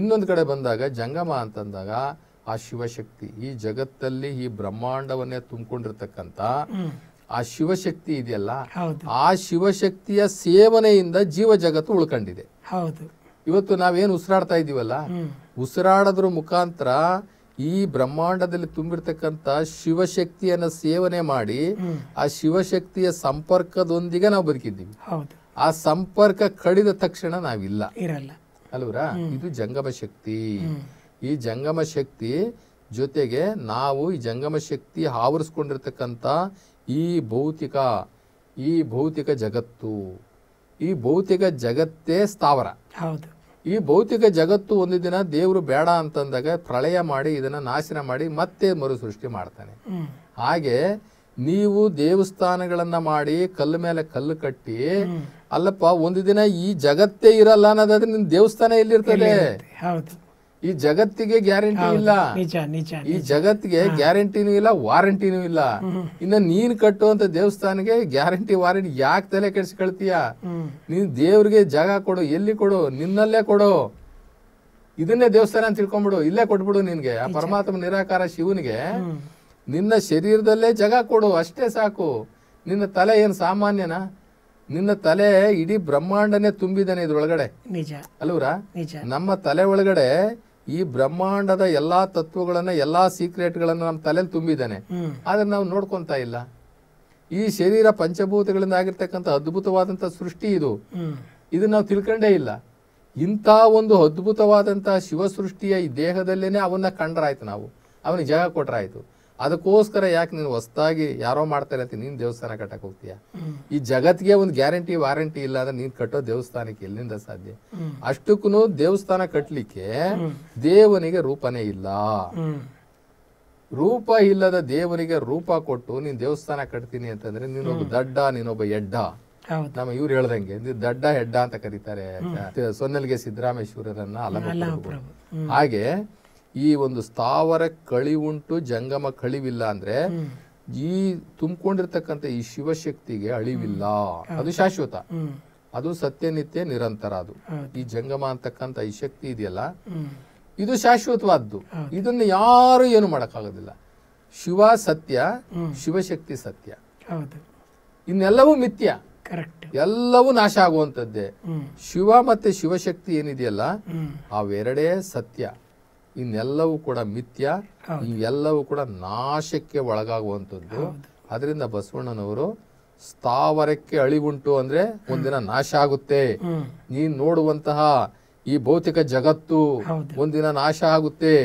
ಇನ್ನೊಂದು ಕಡೆ ಬಂದಾಗ ಜಂಗಮ ಅಂತಂದಾಗ ಆ ಶಿವಶಕ್ತಿ, ಈ ಜಗತ್ತಲ್ಲಿ ಈ ಬ್ರಹ್ಮಾಂಡವನ್ನೇ ತುಂಬಿಕೊಂಡಿರ್ತಕ್ಕಂಥ ಆ ಶಿವಶಕ್ತಿ ಇದೆಯಲ್ಲ, ಆ ಶಿವಶಕ್ತಿಯ ಸೇವನೆಯಿಂದ ಜೀವ ಜಗತ್ತು ಉಳ್ಕೊಂಡಿದೆ. ಇವತ್ತು ನಾವೇನು ಉಸಿರಾಡ್ತಾ ಇದೀವಲ್ಲ, ಉಸಿರಾಡೋದ್ರ ಮುಖಾಂತರ ಈ ಬ್ರಹ್ಮಾಂಡದಲ್ಲಿ ತುಂಬಿರ್ತಕ್ಕಂಥ ಶಿವಶಕ್ತಿಯನ್ನ ಸೇವನೆ ಮಾಡಿ ಆ ಶಿವಶಕ್ತಿಯ ಸಂಪರ್ಕದೊಂದಿಗೆ ನಾವು ಬದುಕಿದ್ದೀವಿ. ಆ ಸಂಪರ್ಕ ಕಡಿದ ತಕ್ಷಣ ನಾವಿಲ್ಲ ಅಲ್ವರಾ? ಇದು ಜಂಗಮ ಶಕ್ತಿ. ಈ ಜಂಗಮ ಶಕ್ತಿ ಜೊತೆಗೆ ನಾವು ಈ ಜಂಗಮ ಶಕ್ತಿ ಆವರಿಸ್ಕೊಂಡಿರ್ತಕ್ಕಂಥ ಈ ಭೌತಿಕ ಜಗತ್ತು, ಈ ಭೌತಿಕ ಜಗತ್ತೇ ಸ್ಥಾವರ. ಈ ಭೌತಿಕ ಜಗತ್ತು ಒಂದು ದಿನ ದೇವರು ಬೇಡ ಅಂತಂದಾಗ ಪ್ರಳಯ ಮಾಡಿ ಇದನ್ನ ನಾಶನ ಮಾಡಿ ಮತ್ತೆ ಮರು ಸೃಷ್ಟಿ ಮಾಡ್ತಾನೆ. ಹಾಗೆ ನೀವು ದೇವಸ್ಥಾನಗಳನ್ನ ಮಾಡಿ ಕಲ್ಲು ಮೇಲೆ ಕಲ್ಲು ಕಟ್ಟಿ, ಅಲ್ಲಪ್ಪ ಒಂದು ದಿನ ಈ ಜಗತ್ತೇ ಇರಲ್ಲ ಅನ್ನೋದಾದ್ರೆ ನಿನ್ ದೇವಸ್ಥಾನ ಎಲ್ಲಿರ್ತದೆ? ಈ ಜಗತ್ತಿಗೆ ಗ್ಯಾರಂಟಿ ಇಲ್ಲ, ಈ ಜಗತ್ತಿಗೆ ಗ್ಯಾರಂಟಿನೂ ಇಲ್ಲ, ವಾರಂಟಿನೂ ಇಲ್ಲ. ಇನ್ನ ನೀನ್ ಕಟ್ಟುವಂತ ದೇವಸ್ಥಾನಕ್ಕೆ ಗ್ಯಾರಂಟಿ ವಾರಂಟಿ ಯಾಕೆ ತಲೆ ಕೆಡಿಸ್ಕೊಳ್ತೀಯ? ನೀನ್ ದೇವ್ರಿಗೆ ಜಾಗ ಕೊಡು, ಎಲ್ಲಿ ಕೊಡು? ನಿನ್ನಲ್ಲೇ ಕೊಡು. ಇದನ್ನೇ ದೇವಸ್ಥಾನ ಅಂತ ತಿಳ್ಕೊಂಡ್ಬಿಡು, ಇಲ್ಲೇ ಕೊಟ್ಬಿಡು. ನಿನ್ಗೆ ಆ ಪರಮಾತ್ಮ ನಿರಾಕಾರ ಶಿವನಿಗೆ ನಿನ್ನ ಶರೀರದಲ್ಲೇ ಜಾಗ ಕೊಡು, ಅಷ್ಟೇ ಸಾಕು. ನಿನ್ನ ತಲೆ ಏನ್ ಸಾಮಾನ್ಯನಾ? ನಿನ್ನ ತಲೆ ಇಡೀ ಬ್ರಹ್ಮಾಂಡನೇ ತುಂಬಿದಾನೆ ಇದ್ರೊಳಗಡೆ, ಅಲ್ವರಾ? ನಮ್ಮ ತಲೆ ಒಳಗಡೆ ಈ ಬ್ರಹ್ಮಾಂಡದ ಎಲ್ಲಾ ತತ್ವಗಳನ್ನ, ಎಲ್ಲಾ ಸೀಕ್ರೆಟ್ಗಳನ್ನ ನಮ್ಮ ತಲೆಯಲ್ಲಿ ತುಂಬಿದ್ದಾನೆ. ಆದ್ರೆ ನಾವು ನೋಡ್ಕೊಂತ ಇಲ್ಲ. ಈ ಶರೀರ ಪಂಚಭೂತಗಳಿಂದ ಆಗಿರ್ತಕ್ಕಂಥ ಅದ್ಭುತವಾದಂತ ಸೃಷ್ಟಿ ಇದು. ಇದನ್ನ ನಾವು ತಿಳ್ಕೊಂಡೇ ಇಲ್ಲ. ಇಂಥ ಒಂದು ಅದ್ಭುತವಾದಂತಹ ಶಿವ ಸೃಷ್ಟಿಯ ಈ ದೇಹದಲ್ಲೇನೆ ಅವನ್ನ ಕಂಡ್ರಾಯ್ತು, ನಾವು ಅವನಿಗೆ ಜಾಗ ಕೊಟ್ರಾಯ್ತು. ಅದಕ್ಕೋಸ್ಕರ ಯಾಕೆ ನೀನು ಹೊಸದಾಗಿ ಯಾರೋ ಮಾಡ್ತಾರೆ ಅಂತ ನೀನ್ ದೇವಸ್ಥಾನ ಕಟ್ಟಕ್ ಹೋಗ್ತೀಯ? ಈ ಜಗತ್ತಿಗೆ ಒಂದು ಗ್ಯಾರಂಟಿ ವಾರಂಟಿ ಇಲ್ಲ ಅಂದ್ರೆ ನೀನ್ ಕಟ್ಟೋ ದೇವಸ್ಥಾನಕ್ಕೆ ಎಲ್ಲಿಂದ ಸಾಧ್ಯ? ಅಷ್ಟಕ್ಕೂ ದೇವಸ್ಥಾನ ಕಟ್ಲಿಕ್ಕೆ ದೇವನಿಗೆ ರೂಪನೇ ಇಲ್ಲ. ರೂಪ ಇಲ್ಲದ ದೇವನಿಗೆ ರೂಪ ಕೊಟ್ಟು ನೀನ್ ದೇವಸ್ಥಾನ ಕಟ್ತೀನಿ ಅಂತಂದ್ರೆ ನೀನೊಬ್ಬ ದಡ್ಡ, ನೀನೊಬ್ಬ ಎಡ್ಡ. ನಮ್ಮ ಇವ್ರು ಹೇಳ್ದಂಗೆ ದಡ್ಡ ಹೆಡ್ಡ ಅಂತ ಕರೀತಾರೆ ಸೊನ್ನಲ್ಗೆ ಸಿದ್ದರಾಮೇಶ್ವರರನ್ನ ಅಲಂಕಾರ. ಹಾಗೆ ಈ ಒಂದು ಸ್ಥಾವರ ಕಳಿವುಂಟು, ಜಂಗಮ ಕಳಿವಿಲ್ಲ ಅಂದ್ರೆ ಈ ತುಂಬಿಕೊಂಡಿರ್ತಕ್ಕಂಥ ಈ ಶಿವಶಕ್ತಿಗೆ ಅಳಿವಿಲ್ಲ. ಅದು ಶಾಶ್ವತ, ಅದು ಸತ್ಯನಿತ್ಯ ನಿರಂತರ. ಅದು ಈ ಜಂಗಮ ಅಂತಕ್ಕಂಥ ಈ ಶಕ್ತಿ ಇದೆಯಲ್ಲ, ಇದು ಶಾಶ್ವತವಾದ್ದು. ಇದನ್ನು ಯಾರು ಏನು ಮಾಡಕ್ಕಾಗೋದಿಲ್ಲ. ಶಿವ ಸತ್ಯ, ಶಿವಶಕ್ತಿ ಸತ್ಯ, ಇನ್ನೆಲ್ಲವೂ ಮಿಥ್ಯ, ಎಲ್ಲವೂ ನಾಶ ಆಗುವಂತದ್ದೇ. ಶಿವ ಮತ್ತೆ ಶಿವಶಕ್ತಿ ಏನಿದೆಯಲ್ಲ ಅವೆರಡೇ ಸತ್ಯ, ಇನ್ನೆಲ್ಲವೂ ಕೂಡ ಮಿಥ್ಯ, ಇವೆಲ್ಲವೂ ಕೂಡ ನಾಶಕ್ಕೆ ಒಳಗಾಗುವಂಥದ್ದು. ಅದರಿಂದ ಬಸವಣ್ಣನವರು ಸ್ಥಾವರಕ್ಕೆ ಅಳಿವುಂಟು ಅಂದ್ರೆ ಒಂದಿನ ನಾಶ ಆಗುತ್ತೆ. ನೀನ್ ನೋಡುವಂತಹ ಈ ಭೌತಿಕ ಜಗತ್ತು ಒಂದಿನ ನಾಶ ಆಗುತ್ತೆ.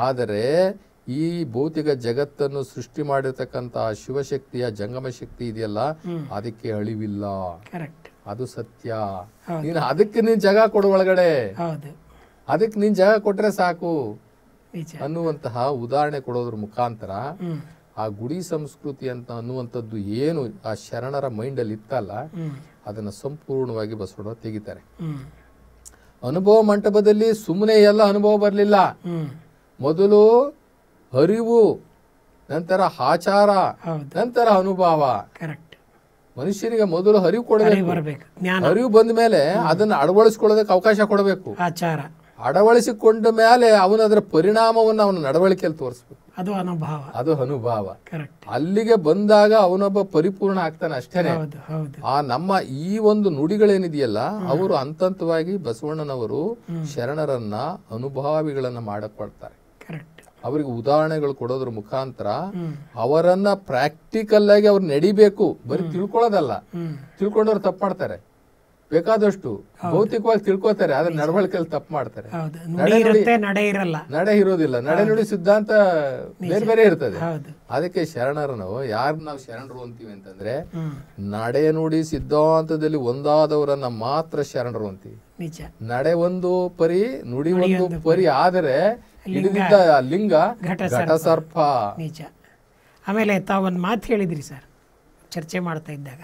ಆದರೆ ಈ ಭೌತಿಕ ಜಗತ್ತನ್ನು ಸೃಷ್ಟಿ ಮಾಡಿರ್ತಕ್ಕಂತ ಶಿವಶಕ್ತಿಯ ಜಂಗಮ ಶಕ್ತಿ ಇದೆಯಲ್ಲ, ಅದಕ್ಕೆ ಅಳಿವಿಲ್ಲ, ಅದು ಸತ್ಯ. ನೀನು ಅದಕ್ಕೆ ನೀನ್ ಜಾಗ ಕೊಡು ಒಳಗಡೆ, ಅದಕ್ಕೆ ನೀನ್ ಜಾಗ ಕೊಟ್ರೆ ಸಾಕು ಅನ್ನುವಂತಹ ಉದಾಹರಣೆ ಕೊಡೋದ್ರ ಮುಖಾಂತರ ಆ ಗುಡಿ ಸಂಸ್ಕೃತಿ ಅಂತ ಅನ್ನುವಂಥದ್ದು ಏನು ಆ ಶರಣರ ಮೈಂಡ್ ಅಲ್ಲಿ ಇತ್ತಲ್ಲ, ಅದನ್ನ ಸಂಪೂರ್ಣವಾಗಿ ಬಸವಣ್ಣ ತೆಗಿತಾರೆ. ಅನುಭವ ಮಂಟಪದಲ್ಲಿ ಸುಮ್ಮನೆ ಎಲ್ಲ ಅನುಭವ ಬರಲಿಲ್ಲ. ಮೊದಲು ಅರಿವು, ನಂತರ ಆಚಾರ, ನಂತರ ಅನುಭವ. ಕರೆಕ್ಟ್. ಮನುಷ್ಯನಿಗೆ ಮೊದಲು ಅರಿವು ಕೊಡಬೇಕು. ಅರಿವು ಬಂದ ಮೇಲೆ ಅದನ್ನು ಅಳವಡಿಸ್ಕೊಳ್ಳೋದಕ್ಕೆ ಅವಕಾಶ ಕೊಡಬೇಕು. ಆಚಾರ ಅಳವಡಿಸಿಕೊಂಡ ಮೇಲೆ ಅವನು ಅದರ ಪರಿಣಾಮವನ್ನು ಅವನ ನಡವಳಿಕೆಯಲ್ಲಿ ತೋರಿಸ್ಬೇಕು. ಅದು ಅನುಭವ. ಅದು ಅನುಭವ. ಕರೆಕ್ಟ್. ಅಲ್ಲಿಗೆ ಬಂದಾಗ ಅವನೊಬ್ಬ ಪರಿಪೂರ್ಣ ಆಗ್ತಾನೆ ಅಷ್ಟೇನೆ. ಆ ನಮ್ಮ ಈ ಒಂದು ನುಡಿಗಳೇನಿದೆಯಲ್ಲ, ಅವರು ಹಂತವಾಗಿ ಬಸವಣ್ಣನವರು ಶರಣರನ್ನ ಅನುಭಾವಿಗಳನ್ನ ಮಾಡಕೊಡ್ತಾರೆ. ಅವರಿಗೆ ಉದಾಹರಣೆಗಳು ಕೊಡೋದ್ರ ಮುಖಾಂತರ ಅವರನ್ನ ಪ್ರಾಕ್ಟಿಕಲ್ ಆಗಿ ಅವ್ರು ನಡಿಬೇಕು. ಬರೀ ತಿಳ್ಕೊಳ್ಳೋದಲ್ಲ, ತಿಳ್ಕೊಂಡವ್ರು ತಪ್ಪು ಮಾಡ್ತಾರೆ. ಬೇಕಾದಷ್ಟು ಭೌತಿಕವಾಗಿ ತಿಳ್ಕೊತಾರೆ, ಆದ್ರೆ ನಡವಳಿಕೆಯಲ್ಲಿ ತಪ್ಪು ಮಾಡ್ತಾರೆ. ನಡೆ ಇರೋದಿಲ್ಲ. ನಡೆ ನುಡಿ ಸಿದ್ಧಾಂತ ಬೇರೆ ಬೇರೆ ಇರ್ತದೆ. ಅದಕ್ಕೆ ಶರಣರನ್ನು ಯಾರು ನಾವು ಶರಣರು ಅಂತೀವಿ ಅಂತಂದ್ರೆ, ನಡೆ ನುಡಿ ಸಿದ್ಧಾಂತದಲ್ಲಿ ಒಂದಾದವರನ್ನ ಮಾತ್ರ ಶರಣರು ಅಂತೀವಿ. ನಡೆ ಒಂದು ಪರಿ, ನುಡಿ ಒಂದು ಪರಿ ಆದರೆ ಹಿಡಿದಿದ್ದ ಲಿಂಗ ಘಟ ಸರ್ಪ. ನಿಜ. ಆಮೇಲೆ ತಾವೊಂದು ಮಾತು ಹೇಳಿದ್ರಿ ಸರ್, ಚರ್ಚೆ ಮಾಡ್ತಾ ಇದ್ದಾಗ,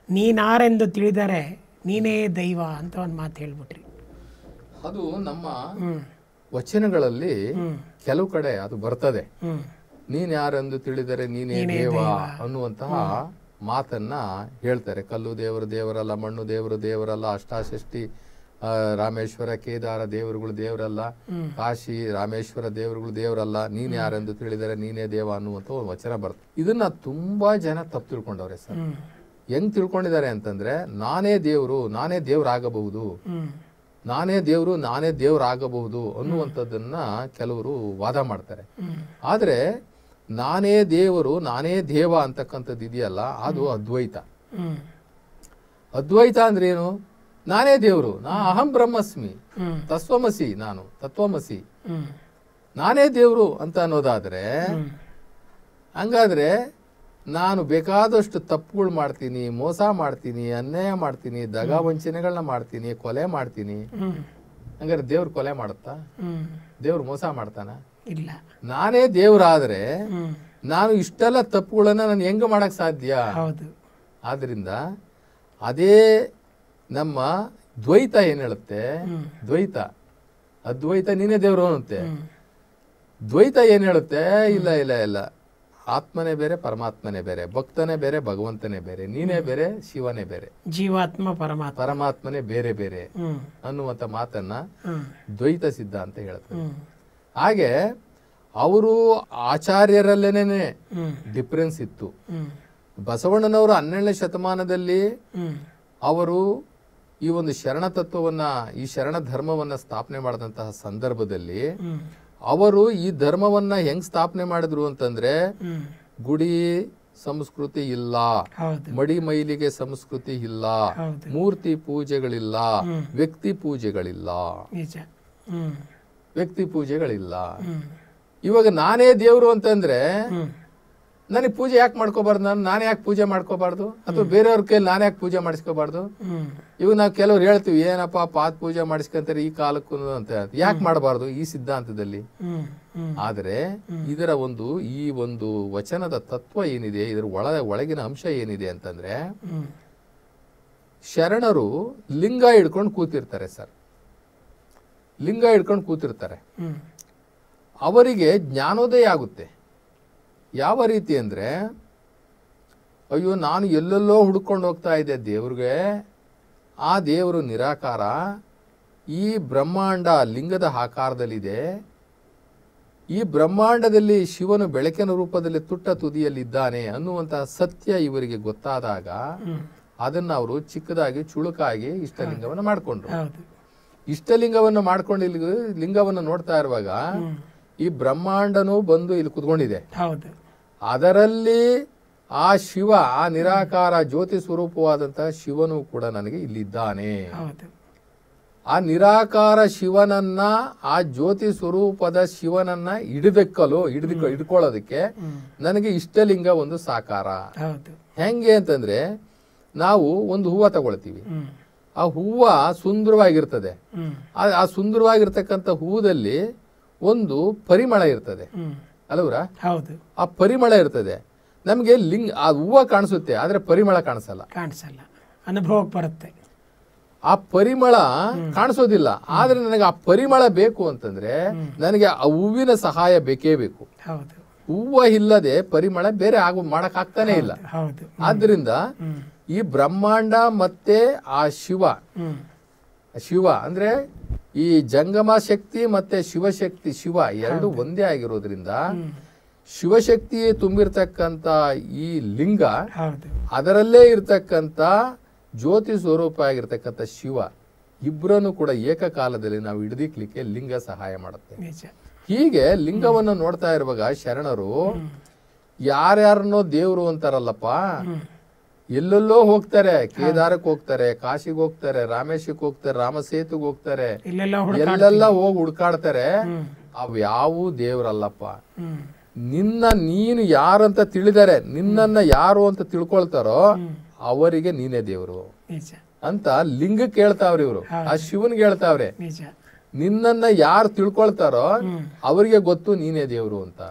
ನೀನಾರೆಂದು ತಿಳಿದರೆ ನೀನೇ ದೈವ ಅಂತ ಒಂದು ಮಾತು ಹೇಳ್ಬಿಟ್ರಿ. ಅದು ನಮ್ಮ ವಚನಗಳಲ್ಲಿ ಕೆಲವು ಕಡೆ ಅದು ಬರ್ತದೆ. ನೀನ್ ಯಾರೆಂದು ತಿಳಿದರೆ ನೀನೇ ದೇವ ಅನ್ನುವಂತಹ ಮಾತನ್ನ ಹೇಳ್ತಾರೆ. ಕಲ್ಲು ದೇವರು ದೇವರಲ್ಲ, ಮಣ್ಣು ದೇವರು ದೇವರಲ್ಲ, ಅಷ್ಟಾಷಷ್ಟಿ ರಾಮೇಶ್ವರ ಕೇದಾರ ದೇವರುಗಳು ದೇವರಲ್ಲ, ಕಾಶಿ ರಾಮೇಶ್ವರ ದೇವರುಗಳು ದೇವರಲ್ಲ, ನೀನ್ ಯಾರೆಂದು ತಿಳಿದರೆ ನೀನೇ ದೇವ ಅನ್ನುವಂತ ಒಂದು ವಚನ ಬರ್ತದೆ. ಇದನ್ನ ತುಂಬಾ ಜನ ತಪ್ಪು ತಿಳ್ಕೊಂಡವ್ರೆ ಸರ್. ಹೆಂಗ್ ತಿಳ್ಕೊಂಡಿದ್ದಾರೆ ಅಂತಂದ್ರೆ, ನಾನೇ ದೇವರು, ನಾನೇ ದೇವರಾಗಬಹುದು, ನಾನೇ ದೇವರು, ನಾನೇ ದೇವರಾಗಬಹುದು ಅನ್ನುವಂಥದ್ದನ್ನ ಕೆಲವರು ವಾದ ಮಾಡ್ತಾರೆ. ಆದ್ರೆ ನಾನೇ ದೇವರು, ನಾನೇ ದೇವ ಅಂತಕ್ಕಂಥದ್ದು ಇದೆಯಲ್ಲ, ಅದು ಅದ್ವೈತ. ಅದ್ವೈತ ಅಂದ್ರೆ ಏನು? ನಾನೇ ದೇವರು, ಅಹಂ ಬ್ರಹ್ಮಸ್ಮಿ, ತತ್ವಮಸಿ, ನಾನು ತತ್ವಮಸಿ, ನಾನೇ ದೇವರು ಅಂತ ಅನ್ನೋದಾದ್ರೆ, ಹಂಗಾದ್ರೆ ನಾನು ಬೇಕಾದಷ್ಟು ತಪ್ಪುಗಳು ಮಾಡ್ತೀನಿ, ಮೋಸ ಮಾಡ್ತೀನಿ, ಅನ್ಯಾಯ ಮಾಡ್ತೀನಿ, ದಗ ವಂಚನೆಗಳನ್ನ ಮಾಡ್ತೀನಿ, ಕೊಲೆ ಮಾಡ್ತೀನಿ. ಹಂಗಾರೆ ದೇವ್ರು ಕೊಲೆ ಮಾಡುತ್ತಾ? ದೇವ್ರು ಮೋಸ ಮಾಡ್ತಾನ? ಇಲ್ಲ. ನಾನೇ ದೇವ್ರಾದ್ರೆ ನಾನು ಇಷ್ಟೆಲ್ಲ ತಪ್ಪುಗಳನ್ನ ನಾನು ಹೆಂಗ ಮಾಡಕ್ ಸಾಧ್ಯ? ಆದ್ರಿಂದ ಅದೇ ನಮ್ಮ ದ್ವೈತ ಏನ್ ಹೇಳುತ್ತೆ, ದ್ವೈತ ಅದ್ವೈತ ನೀನೇ ದೇವ್ರು ಅನ್ನುತ್ತೆ. ದ್ವೈತ ಏನ್ ಹೇಳುತ್ತೆ, ಇಲ್ಲ ಇಲ್ಲ ಇಲ್ಲ, ಆತ್ಮನೇ ಬೇರೆ, ಪರಮಾತ್ಮನೇ ಬೇರೆ, ಭಕ್ತನೇ ಬೇರೆ, ಭಗವಂತನೇ ಬೇರೆ, ನೀನೇ ಬೇರೆ, ಶಿವನೇ ಬೇರೆ, ಜೀವಾತ್ಮ ಪರಮಾತ್ಮನೇ ಬೇರೆ ಬೇರೆ ಅನ್ನುವಂತ ಮಾತನ್ನ ದ್ವೈತ ಸಿದ್ಧಾಂತ ಹೇಳುತ್ತೆ. ಹಾಗೆ ಅವರು ಆಚಾರ್ಯರಲ್ಲೇನೆ ಡಿಫರೆನ್ಸ್ ಇತ್ತು. ಬಸವಣ್ಣನವರು 12ನೇ ಶತಮಾನದಲ್ಲಿ ಅವರು ಈ ಒಂದು ಶರಣ ತತ್ವವನ್ನ, ಈ ಶರಣ ಧರ್ಮವನ್ನ ಸ್ಥಾಪನೆ ಮಾಡಿದಂತಹ ಸಂದರ್ಭದಲ್ಲಿ ಅವರು ಈ ಧರ್ಮವನ್ನ ಹೆಂಗ್ ಸ್ಥಾಪನೆ ಮಾಡಿದ್ರು ಅಂತಂದ್ರೆ, ಗುಡಿ ಸಂಸ್ಕೃತಿ ಇಲ್ಲ, ಮಡಿ ಮೈಲಿಗೆ ಸಂಸ್ಕೃತಿ ಇಲ್ಲ, ಮೂರ್ತಿ ಪೂಜೆಗಳಿಲ್ಲ, ವ್ಯಕ್ತಿ ಪೂಜೆಗಳಿಲ್ಲ, ವ್ಯಕ್ತಿ ಪೂಜೆಗಳಿಲ್ಲ. ಇವಾಗ ನಾನೇ ದೇವ್ರು ಅಂತಂದ್ರೆ ನನಗೆ ಪೂಜೆ ಯಾಕೆ ಮಾಡ್ಕೋಬಾರ್ದು? ನಾನೇ ಯಾಕೆ ಪೂಜೆ ಮಾಡ್ಕೋಬಾರ್ದು? ಅಥವಾ ಬೇರೆಯವ್ರ ಕೈಲಿ ನಾನೇ ಯಾಕೆ ಪೂಜೆ ಮಾಡಿಸ್ಕೋಬಾರ್ದು? ಇವಾಗ ನಾವು ಕೆಲವ್ರು ಹೇಳ್ತೀವಿ, ಏನಪ್ಪಾ ಪಾತ್ ಪೂಜೆ ಮಾಡಿಸ್ಕೊಂತಾರೆ ಈ ಕಾಲಕ್ಕೂ ಅಂತ. ಯಾಕೆ ಮಾಡಬಾರ್ದು ಈ ಸಿದ್ಧಾಂತದಲ್ಲಿ? ಆದ್ರೆ ಇದರ ಈ ಒಂದು ವಚನದ ತತ್ವ ಏನಿದೆ, ಇದರ ಒಳಗಿನ ಅಂಶ ಏನಿದೆ ಅಂತಂದ್ರೆ, ಶರಣರು ಲಿಂಗ ಹಿಡ್ಕೊಂಡು ಕೂತಿರ್ತಾರೆ ಸರ್. ಲಿಂಗ ಹಿಡ್ಕೊಂಡು ಕೂತಿರ್ತಾರೆ. ಅವರಿಗೆ ಜ್ಞಾನೋದಯ ಆಗುತ್ತೆ. ಯಾವ ರೀತಿ ಅಂದ್ರೆ, ಅಯ್ಯೋ ನಾನು ಎಲ್ಲೆಲ್ಲೋ ಹುಡ್ಕೊಂಡು ಹೋಗ್ತಾ ಇದ್ದೆ ದೇವ್ರಿಗೆ, ಆ ದೇವರು ನಿರಾಕಾರ, ಈ ಬ್ರಹ್ಮಾಂಡ ಲಿಂಗದ ಆಕಾರದಲ್ಲಿದೆ, ಈ ಬ್ರಹ್ಮಾಂಡದಲ್ಲಿ ಶಿವನು ಬೆಳಕಿನ ರೂಪದಲ್ಲಿ ತುಟ್ಟ ತುದಿಯಲ್ಲಿದ್ದಾನೆ ಅನ್ನುವಂತಹ ಸತ್ಯ ಇವರಿಗೆ ಗೊತ್ತಾದಾಗ ಅದನ್ನ ಅವರು ಚಿಕ್ಕದಾಗಿ ಚುಳುಕಾಗಿ ಇಷ್ಟಲಿಂಗವನ್ನು ಮಾಡ್ಕೊಂಡ್ರು. ಇಷ್ಟಲಿಂಗವನ್ನು ಮಾಡ್ಕೊಂಡು ಇಲ್ಲಿ ಲಿಂಗವನ್ನು ನೋಡ್ತಾ ಇರುವಾಗ ಈ ಬ್ರಹ್ಮಾಂಡನೂ ಬಂದು ಇಲ್ಲಿ ಕುತ್ಕೊಂಡಿದೆ. ಅದರಲ್ಲಿ ಆ ಶಿವ, ಆ ನಿರಾಕಾರ ಜ್ಯೋತಿ ಸ್ವರೂಪವಾದಂತಹ ಶಿವನು ಕೂಡ ನನಗೆ ಇಲ್ಲಿದ್ದಾನೆ. ಆ ನಿರಾಕಾರ ಶಿವನನ್ನ, ಆ ಜ್ಯೋತಿ ಸ್ವರೂಪದ ಶಿವನನ್ನ ಹಿಡ್ಕೊಳ್ಳೋದಕ್ಕೆ ನನಗೆ ಇಷ್ಟಲಿಂಗ ಒಂದು ಸಾಕಾರ. ಹೆಂಗೆ ಅಂತಂದ್ರೆ, ನಾವು ಒಂದು ಹೂವ ತಗೊಳ್ತೀವಿ, ಆ ಹೂವ ಸುಂದರವಾಗಿರ್ತದೆ. ಆ ಸುಂದರವಾಗಿರ್ತಕ್ಕಂಥ ಹೂವದಲ್ಲಿ ಒಂದು ಪರಿಮಳ ಇರ್ತದೆ ಅಲ್ಲವ್ರ? ಆ ಪರಿಮಳ ಇರ್ತದೆ. ನಮ್ಗೆ ಆ ಹೂವ ಕಾಣಿಸುತ್ತೆ, ಆದ್ರೆ ಪರಿಮಳ ಕಾಣಿಸಲ್ಲ. ಅನುಭವಕ್ಕೆ ಬರುತ್ತೆ. ಆ ಪರಿಮಳ ಕಾಣಿಸೋದಿಲ್ಲ. ಆದ್ರೆ ನನಗೆ ಆ ಪರಿಮಳ ಬೇಕು ಅಂತಂದ್ರೆ ನನಗೆ ಆ ಹೂವಿನ ಸಹಾಯ ಬೇಕೇ ಬೇಕು. ಹೂವ ಇಲ್ಲದೆ ಪರಿಮಳ ಬೇರೆ ಮಾಡಕ್ ಆಗ್ತಾನೆ ಇಲ್ಲ. ಆದ್ರಿಂದ ಈ ಬ್ರಹ್ಮಾಂಡ ಮತ್ತೆ ಆ ಶಿವ ಅಂದ್ರೆ ಈ ಜಂಗಮ ಶಕ್ತಿ ಮತ್ತೆ ಶಿವಶಕ್ತಿ, ಶಿವ ಎರಡು ಒಂದೇ ಆಗಿರೋದ್ರಿಂದ ಶಿವಶಕ್ತಿ ತುಂಬಿರ್ತಕ್ಕಂತ ಈ ಲಿಂಗ, ಅದರಲ್ಲೇ ಇರ್ತಕ್ಕಂತ ಜ್ಯೋತಿ ಸ್ವರೂಪ ಆಗಿರ್ತಕ್ಕಂಥ ಶಿವ, ಇಬ್ಬರನ್ನು ಕೂಡ ಏಕಕಾಲದಲ್ಲಿ ನಾವು ಹಿಡಿದಿಕ್ಲಿಕ್ಕೆ ಲಿಂಗ ಸಹಾಯ ಮಾಡುತ್ತೆ. ಹೀಗೆ ಲಿಂಗವನ್ನು ನೋಡ್ತಾ ಇರುವಾಗ ಶರಣರು ಯಾರ್ಯಾರನ್ನೋ ದೇವ್ರು ಅಂತಾರಲ್ಲಪ್ಪ, ಎಲ್ಲೆಲ್ಲೋ ಹೋಗ್ತಾರೆ, ಕೇದಾರಕ್ಕೆ ಹೋಗ್ತಾರೆ, ಕಾಶಿಗೆ ಹೋಗ್ತಾರೆ, ರಾಮೇಶಕ್ಕೆ ಹೋಗ್ತಾರೆ, ರಾಮಸೇತುಗೆ ಹೋಗ್ತಾರೆ, ಎಲ್ಲೆಲ್ಲ ಹೋಗಿ ಹುಡ್ಕಾಡ್ತಾರೆ. ಅವ್ಯಾವೂ ದೇವ್ರಲ್ಲಪ್ಪ. ನೀನು ಯಾರಂತ ತಿಳಿದರೆ, ನಿನ್ನನ್ನ ಯಾರು ಅಂತ ತಿಳ್ಕೊಳ್ತಾರೋ ಅವರಿಗೆ ನೀನೇ ದೇವ್ರು ಅಂತ ಲಿಂಗಕ್ಕೆ ಹೇಳ್ತಾವ್ರಿ ಇವ್ರು. ಆ ಶಿವನ್ಗೆ ಹೇಳ್ತಾವ್ರೆ, ನಿನ್ನನ್ನ ಯಾರು ತಿಳ್ಕೊಳ್ತಾರೋ ಅವರಿಗೆ ಗೊತ್ತು ನೀನೇ ದೇವ್ರು ಅಂತ.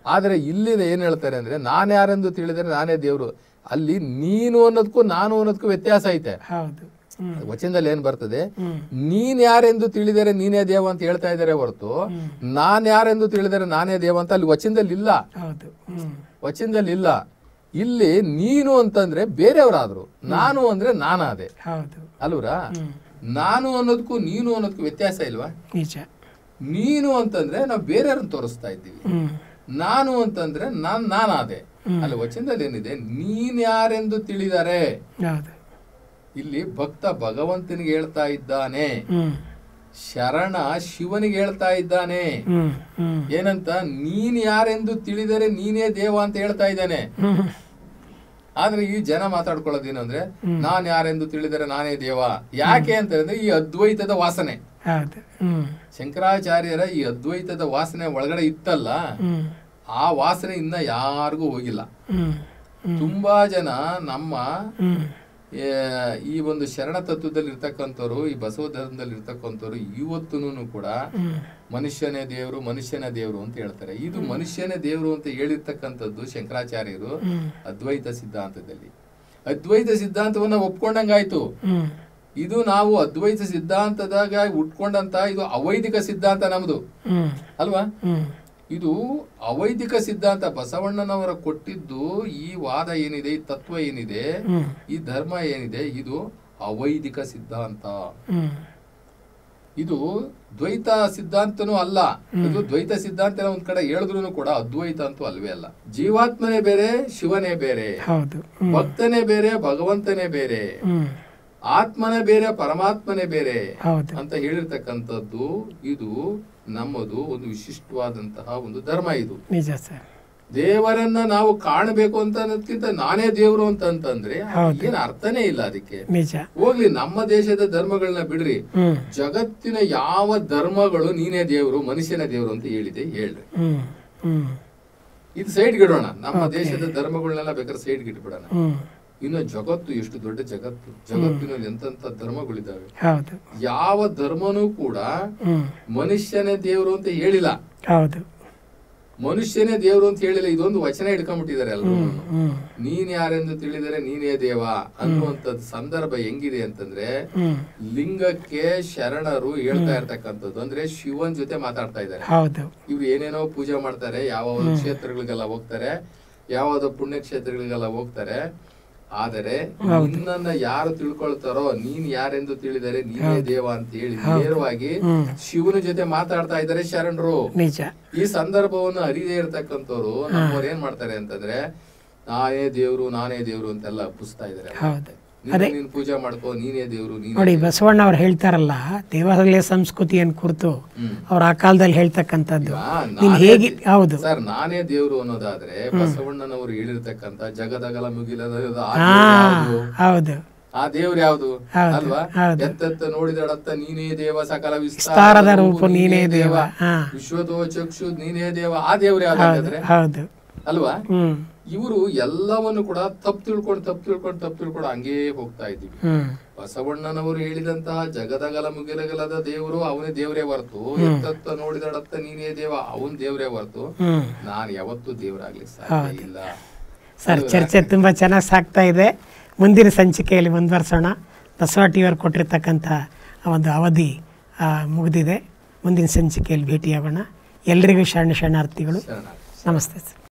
ಆದ್ರೆ ಇಲ್ಲಿ ಏನ್ ಹೇಳ್ತಾರೆ ಅಂದ್ರೆ, ನಾನು ಯಾರೆಂದು ತಿಳಿದರೆ ನಾನೇ ದೇವ್ರು. ಅಲ್ಲಿ ನೀನು ಅನ್ನೋದಕ್ಕೂ ನಾನು ಅನ್ನೋದಕ್ಕೂ ವ್ಯತ್ಯಾಸ ಐತೆ. ವಚನದಲ್ಲಿ ಏನ್ ಬರ್ತದೆ, ನೀನ್ ಯಾರೆಂದು ತಿಳಿದರೆ ನೀನೇ ದೇವ ಅಂತ ಹೇಳ್ತಾ ಇದಾರೆ ಹೊರತು ನಾನ್ ಯಾರೆಂದು ತಿಳಿದರೆ ನಾನೇ ದೇವ ಅಂತ ಅಲ್ಲಿ ವಚನದಲ್ಲಿ ಇಲ್ಲ. ವಚನದಲ್ಲಿ ಇಲ್ಲ. ಇಲ್ಲಿ ನೀನು ಅಂತಂದ್ರೆ ಬೇರೆಯವರಾದ್ರು, ನಾನು ಅಂದ್ರೆ ನಾನಾದೆ ಅಲ್ವರಾ. ನಾನು ಅನ್ನೋದಕ್ಕೂ ನೀನು ಅನ್ನೋದಕ್ಕೂ ವ್ಯತ್ಯಾಸ ಇಲ್ವಾ? ನೀನು ಅಂತಂದ್ರೆ ನಾವು ಬೇರೆಯವ್ರನ್ನ ತೋರಿಸ್ತಾ ಇದ್ದೀವಿ, ನಾನು ಅಂತಂದ್ರೆ ನಾನಾದೆ. ಅಲ್ಲಿ ವಚನದಲ್ಲಿ ಏನಿದೆ, ನೀನ್ ಯಾರೆಂದು ತಿಳಿದರೆ. ಇಲ್ಲಿ ಭಕ್ತ ಭಗವಂತನಿಗೆ ಹೇಳ್ತಾ ಇದ್ದಾನೆ, ಶರಣ ಶಿವನಿಗೆ ಹೇಳ್ತಾ ಇದ್ದಾನೆ. ಏನಂತ? ನೀನ್ ಯಾರೆಂದು ತಿಳಿದರೆ ನೀನೇ ದೇವ ಅಂತ ಹೇಳ್ತಾ ಇದ್ದಾನೆ. ಆದ್ರೆ ಈ ಜನ ಮಾತಾಡ್ಕೊಳ್ಳೋದೇನಂದ್ರೆ, ನಾನ್ ಯಾರೆಂದು ತಿಳಿದರೆ ನಾನೇ ದೇವ. ಯಾಕೆ ಅಂತ ಹೇಳಿದ್ರೆ ಈ ಅದ್ವೈತದ ವಾಸನೆ, ಶಂಕರಾಚಾರ್ಯರ ಈ ಅದ್ವೈತದ ವಾಸನೆ ಒಳಗಡೆ ಇತ್ತಲ್ಲ, ಆ ವಾಸನೆ ಇನ್ನ ಯಾರಿಗೂ ಹೋಗಿಲ್ಲ. ತುಂಬಾ ಜನ ನಮ್ಮ ಈ ಒಂದು ಶರಣ ತತ್ವದಲ್ಲಿ ಇರ್ತಕ್ಕಂಥವ್ರು, ಈ ಬಸವ ಧರ್ಮದಲ್ಲಿ ಇರ್ತಕ್ಕಂಥವ್ರು ಇವತ್ತೂನು ಕೂಡ ಮನುಷ್ಯನೇ ದೇವರು, ಮನುಷ್ಯನ ದೇವರು ಅಂತ ಹೇಳ್ತಾರೆ. ಇದು ಮನುಷ್ಯನೇ ದೇವರು ಅಂತ ಹೇಳಿರ್ತಕ್ಕಂಥದ್ದು ಶಂಕರಾಚಾರ್ಯರು ಅದ್ವೈತ ಸಿದ್ಧಾಂತದಲ್ಲಿ. ಅದ್ವೈತ ಸಿದ್ಧಾಂತವನ್ನ ಒಪ್ಕೊಂಡಂಗಾಯ್ತು. ಇದು ನಾವು ಅದ್ವೈತ ಸಿದ್ಧಾಂತದಾಗ ಉಟ್ಕೊಂಡಂತ ಇದು ಅವೈದಿಕ ಸಿದ್ಧಾಂತ ನಮ್ದು ಅಲ್ವಾ. ಇದು ಅವೈದಿಕ ಸಿದ್ಧಾಂತ. ಬಸವಣ್ಣನವರ ಕೊಟ್ಟಿದ್ದು ಈ ವಾದ ಏನಿದೆ, ಈ ತತ್ವ ಏನಿದೆ, ಈ ಧರ್ಮ ಏನಿದೆ, ಇದು ಅವೈದಿಕ ಸಿದ್ಧಾಂತ. ಇದು ದ್ವೈತ ಸಿದ್ಧಾಂತನೂ ಅಲ್ಲ. ಇದು ದ್ವೈತ ಸಿದ್ಧಾಂತ ಒಂದ್ ಕಡೆ ಹೇಳಿದ್ರು ಕೂಡ ಅದ್ವೈತ ಅಂತೂ ಅಲ್ವೇ ಅಲ್ಲ. ಜೀವಾತ್ಮನೇ ಬೇರೆ, ಶಿವನೇ ಬೇರೆ, ಭಕ್ತನೇ ಬೇರೆ, ಭಗವಂತನೇ ಬೇರೆ, ಆತ್ಮನೇ ಬೇರೆ, ಪರಮಾತ್ಮನೇ ಬೇರೆ ಅಂತ ಹೇಳಿರ್ತಕ್ಕಂಥದ್ದು ಇದು ನಮ್ಮದು ಒಂದು ವಿಶಿಷ್ಟವಾದಂತಹ ಒಂದು ಧರ್ಮ. ಇದು ನಿಜ ಸರ್. ದೇವರನ್ನ ನಾವು ಕಾಣಬೇಕು ಅಂತ ಅನ್ನೋದಕ್ಕಿಂತ ನಾನೇ ದೇವರು ಅಂತಂದ್ರೆ ಏನ್ ಅರ್ಥನೇ ಇಲ್ಲ ಅದಕ್ಕೆ. ಹೋಗ್ಲಿ, ನಮ್ಮ ದೇಶದ ಧರ್ಮಗಳನ್ನ ಬಿಡ್ರಿ, ಜಗತ್ತಿನ ಯಾವ ಧರ್ಮಗಳು ನೀನೇ ದೇವರು, ಮನುಷ್ಯನ ದೇವರು ಅಂತ ಹೇಳಿದೆ ಹೇಳ್ರಿ. ಇದು ಸೈಡ್ ಗಿಡೋಣ, ನಮ್ಮ ದೇಶದ ಧರ್ಮಗಳನ್ನೆಲ್ಲ ಬೇಕಾದ್ರೆ ಸೈಡ್ ಗಿಟ್ಬಿಡೋಣ. ಇನ್ನು ಜಗತ್ತು ಎಷ್ಟು ದೊಡ್ಡ ಜಗತ್ತು, ಜಗತ್ತಿನಲ್ಲಿ ಎಂತೆಂತ ಧರ್ಮಗಳಿದ್ದಾವೆ. ಯಾವ ಧರ್ಮನೂ ಕೂಡ ಮನುಷ್ಯನೇ ದೇವರು ಅಂತ ಹೇಳಿಲ್ಲ. ಮನುಷ್ಯನೇ ದೇವರು ಅಂತ ಹೇಳಿಲ್ಲ. ಇದೊಂದು ವಚನ ಹಿಡ್ಕೊಂಡ್ಬಿಟ್ಟಿದ್ದಾರೆ ಎಲ್ಲರೂ. ನೀನ್ ಯಾರೆಂದು ತಿಳಿದರೆ ನೀನೇ ದೇವ ಅನ್ನುವಂಥದ್ದು ಸಂದರ್ಭ ಹೆಂಗಿದೆ ಅಂತಂದ್ರೆ, ಲಿಂಗಕ್ಕೆ ಶರಣರು ಹೇಳ್ತಾ ಇರ್ತಕ್ಕಂಥದ್ದು ಅಂದ್ರೆ ಶಿವನ್ ಜೊತೆ ಮಾತಾಡ್ತಾ ಇದ್ದಾರೆ. ಇವ್ರು ಏನೇನೋ ಪೂಜೆ ಮಾಡ್ತಾರೆ, ಯಾವ ಕ್ಷೇತ್ರಗಳಿಗೆಲ್ಲ ಹೋಗ್ತಾರೆ, ಯಾವ್ದೋ ಪುಣ್ಯ ಕ್ಷೇತ್ರಗಳಿಗೆಲ್ಲ ಹೋಗ್ತಾರೆ. ಆದರೆ ನಿನ್ನನ್ನ ಯಾರು ತಿಳ್ಕೊಳ್ತಾರೋ, ನೀನ್ ಯಾರೆಂದು ತಿಳಿದರೆ ನೀನೇ ದೇವ ಅಂತ ಹೇಳಿ ನೇರವಾಗಿ ಶಿವನ ಜೊತೆ ಮಾತಾಡ್ತಾ ಇದ್ದಾರೆ ಶರಣರು. ಈ ಸಂದರ್ಭವನ್ನು ಅರಿದೇ ಇರ್ತಕ್ಕಂಥವ್ರು ನಮ್ಮವ್ರು ಏನ್ ಮಾಡ್ತಾರೆ ಅಂತಂದ್ರೆ, ನಾನೇ ದೇವ್ರು ಅಂತೆಲ್ಲ ಹಬ್ಬಿಸ್ತಾ ಇದಾರೆ. ನೀನ್ ಪೂಜೆ ಮಾಡ್ಕೋ, ನೀನೇ ದೇವ್ರು. ನೋಡಿ, ಬಸವಣ್ಣ ಅವ್ರು ಹೇಳ್ತಾರಲ್ಲ, ದೇವಾಲಯ ಸಂಸ್ಕೃತಿಯನ್ನು ಕುರಿತು ಅವ್ರ ಆ ಕಾಲದಲ್ಲಿ ಹೇಳ್ತಕ್ಕಂಥದ್ದು ಹೇಗೆ. ಹೌದು ಸರ್, ನಾನೇ ದೇವ್ರು ಅನ್ನೋದಾದ್ರೆ ಬಸವಣ್ಣನವರು ಹೇಳಿರ್ತಕ್ಕಂಥ ಜಗದಗಲ ಮುಗಿಲದ ಹೌದು, ಆ ದೇವ್ರು ಯಾವ್ದು ಅಲ್ವಾ? ಎತ್ತ ನೋಡಿದಡತ್ತ ನೀನೇ ದೇವ, ಸಕಲ ವಿಸ್ತಾರದ ರೂಪ ನೀನೇ ದೇವ, ವಿಶ್ವತೋ ಚಕ್ಷು ನೀನೇ ದೇವ. ಆ ದೇವ್ರು ಯಾವ್ದಾದ್ರೆ ಅಲ್ವಾ? ಇವರು ಎಲ್ಲವನ್ನು ಕೂಡ ತಪ್ಪು ತಿಳ್ಕೊಂಡು ಹಂಗೇ ಹೋಗ್ತಾ ಇದ್ದೀವಿ. ಬಸವಣ್ಣನವರು ಹೇಳಿದಂತಹ ಜಗದಗಲ ಮುಗಿಲಗಲದ ದೇವರು ಅವನೇ ದೇವರೇ ಹೊರತು, ಎತ್ತ ನೋಡಿದಡತ್ತ ನೀನೇ ದೇವ ಅವನ್ ದೇವರೇ ಹೊರತು ನಾನು ಯಾವತ್ತೂ ದೇವರಾಗ್ಲಿಕ್ಕೆ ಸಾಧ್ಯ ಇಲ್ಲ. ಸರ್, ಚರ್ಚೆ ತುಂಬಾ ಚೆನ್ನಾಗಿ ಸಾಗ್ತಾ ಇದೆ. ಮುಂದಿನ ಸಂಚಿಕೆಯಲ್ಲಿ ಮುಂದುವರ್ಸೋಣ. ಬಸವ ಟಿ ವಿಯವ್ರು ಕೊಟ್ಟಿರ್ತಕ್ಕಂಥ ಆ ಒಂದು ಅವಧಿ ಮುಗಿದಿದೆ. ಮುಂದಿನ ಸಂಚಿಕೆಯಲ್ಲಿ ಭೇಟಿಯಾಗೋಣ. ಎಲ್ಲರಿಗೂ ಶರಣಾರ್ಥಿಗಳು. ನಮಸ್ತೆ ಸರ್.